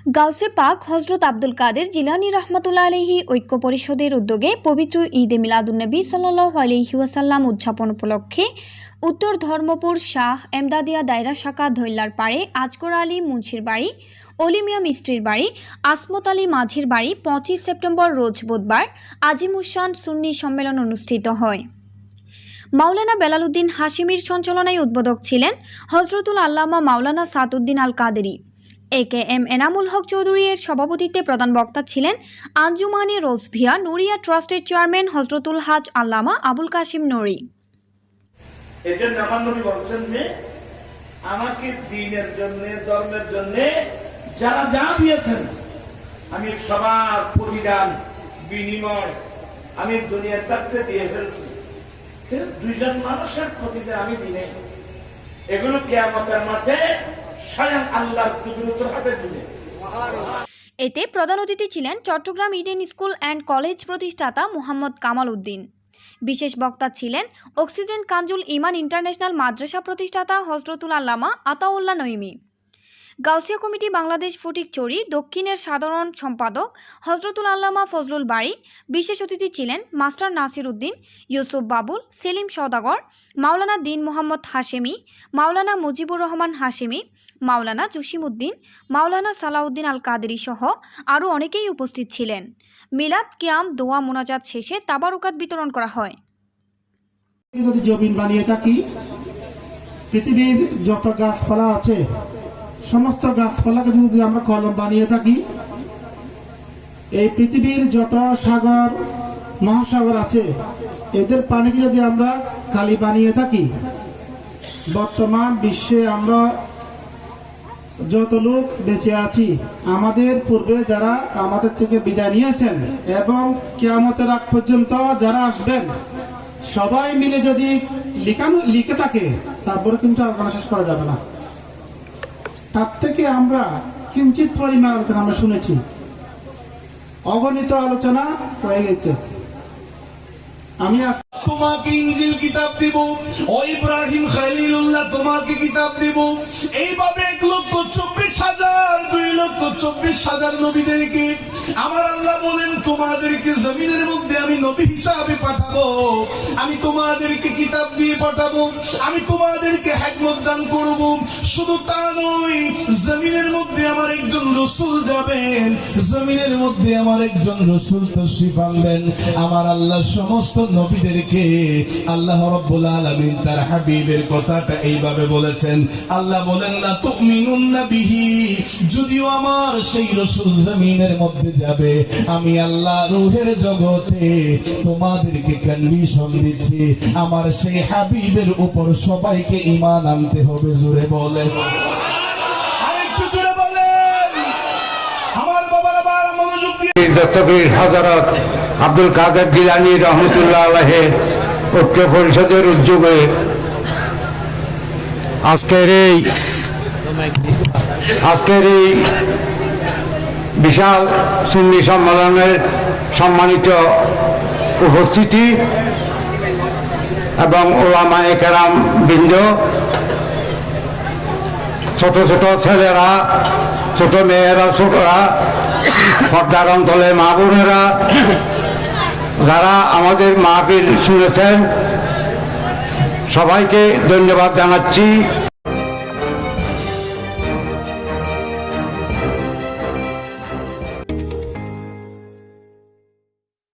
গাউসে পাক হজরত আব্দুল কাদের জিলানী রহমাতুল্লাহ আলাইহি ঐক্য পরিষদের উদ্যোগে পবিত্র ঈদে মিলাদুন্নবী সাল্লাল্লাহু আলাইহি ওয়াসাল্লাম উদযাপন উপলক্ষে উত্তর ধর্মপুর শাহ এমদাদিয়া দায়রা শাখা ধৈল্লার পাড়ে আজগর আলী মুন্সির বাড়ি, অলিমিয়া মিস্ত্রির বাড়ি, আসমত আলী মাঝির বাড়ি 25 সেপ্টেম্বর রোজ বুধবার আজিমুসান সুন্নি সম্মেলন অনুষ্ঠিত হয়। মাওলানা বেলালউদ্দিন হাশিমির সঞ্চালনায় উদ্বোধক ছিলেন হজরতুল আল্লামা মাওলানা সাদউদ্দিন আল কাদেরী। একেএম এনামুল হক চৌধুরী এর সভাপতিত্বে প্রধান বক্তা ছিলেন আঞ্জুমানে রোজভিয়া নুরিয়া ট্রাস্টের চেয়ারম্যান হজরতুল হাজ আল্লামা আবুল কাসিম নুরি। এজন্য আমার নবী বলেছেন যে আমাকে দ্বীনের জন্য, ধর্মের জন্য যারা যা দিয়েছেন আমি সবার প্রতিদান বিনিময় আমি দুনিয়ার তাতে দিয়ে ফেলছি। কিন্তু দুইজন মানুষের প্রতিদান আমি দিই নাই। এগুলো কিয়ামতের মাঠে স্বয়ং আল্লাহর কুদরতের হাতে দিবে। এতে প্রধান অতিথি ছিলেন Chittagong Eden school and college প্রতিষ্ঠাতা মোহাম্মদ কামাল উদ্দিন। বিশেষ বক্তা ছিলেন অক্সিজেন কাঞ্জুল ইমান ইন্টারন্যাশনাল মাদ্রাসা প্রতিষ্ঠাতা হজরতুল আল্লামা আতাউল্লাহ নঈমী। গাউসিয়া কমিটি বাংলাদেশ ফটিকছড়ি দক্ষিণের সাধারণ সম্পাদক হজরতুল আল্লামা ফজলুল বাড়ি। বিশেষ অতিথি ছিলেন মাস্টার নাসির উদ্দিন, ইউসুফ বাবুল, সেলিম সওদাগর, মাওলানা দিন মোহাম্মদ হাশেমি, মাওলানা মুজিবুর রহমান হাশেমি, মাওলানা জসিমউদ্দিন, মাওলানা সালাউদ্দিন আল কাদেরী সহ আরও অনেকেই উপস্থিত ছিলেন। মিলাদ কিয়াম দোয়া মোনাজাত শেষে তাবারুকাত বিতরণ করা হয়। যদি জমিন বানিয়ে থাকি, পৃথিবীর যত গাছপালা আছে সমস্ত গাছপালাকে যদি আমরা কলম বানিয়ে থাকি, এই পৃথিবীর যত সাগর মহাসাগর আছে এদের পানিকে যদি আমরা কালি বানিয়ে থাকি, বর্তমান বিশ্বে আমরা যত লোক বেঁচে আছি, আমাদের পূর্বে যারা আমাদের থেকে বিদায় নিয়েছেন এবং কিয়ামতের আগ পর্যন্ত যারা আসবেন, সবাই মিলে যদি লিখে থাকে তারপরে কিন্তু আলোচনা শেষ করা যাবে না। তার থেকে আমরা কিঞ্চিত পরিমাণ আলোচনা আমরা শুনেছি, অগণিত আলোচনা হয়ে গেছে। আমি তোমাকে ইনজিল কিতাব দিব, ও ইব্রাহিম খলিলুল্লাহ তোমাকে কিতাব দিব। এইভাবে 1,24,000 2,24,000 নবীদেরকে আমার আল্লাহ বলেন তোমাদেরকে জমিনের মধ্যে আমি নবী হিসাবে পাঠাবো, আমি তোমাদেরকে কিতাব দিয়ে পাঠাবো, আমি তোমাদেরকে হিকমত দান করব। শুধু তা নয়, জমিনের মধ্যে আমার একজন রাসূল যাবেন, জমিনের মধ্যে আমার একজন রাসূল তশরীফ আনবেন। আমার আল্লাহ সমস্ত নবীদেরকে আল্লাহ রাব্বুল আলামিন তার হাবিবের কথাটা এইভাবে বলেছেন। আল্লাহ বলেন লা তুমিনুন্না বিহি, যদিও আমার সেই রাসূল জমিনের মধ্যে যাবে, আমি আল্লাহ রূহের জগতে তোমাদেরকে কন্ডিশন দিচ্ছি, আমার সেই হাবিবের উপর সবাইকে ঈমান আনতে হবে। জোরে বলেন, আরেকটু জোরে বলেন। আমার বাবারা বার মনোযোগ দিয়ে দস্তগীর হযরত আব্দুল কাদের জিলানী রহমাতুল্লাহ আলাইহি ঐক্য পরিষদের উদ্যোগে আজকের এই বিশাল সুন্নি সম্মেলনের সম্মানিত উপস্থিতি এবং ওলামায়ে কেরাম বৃন্দ, ছোট ছোট ছেলেরা, ছোট মেয়েরা, ছোটরা, পর্দার অন্তলে মা বোনেরা, যারা আমাদের মাহফিল শুনেছেন, সবাইকে ধন্যবাদ জানাচ্ছি।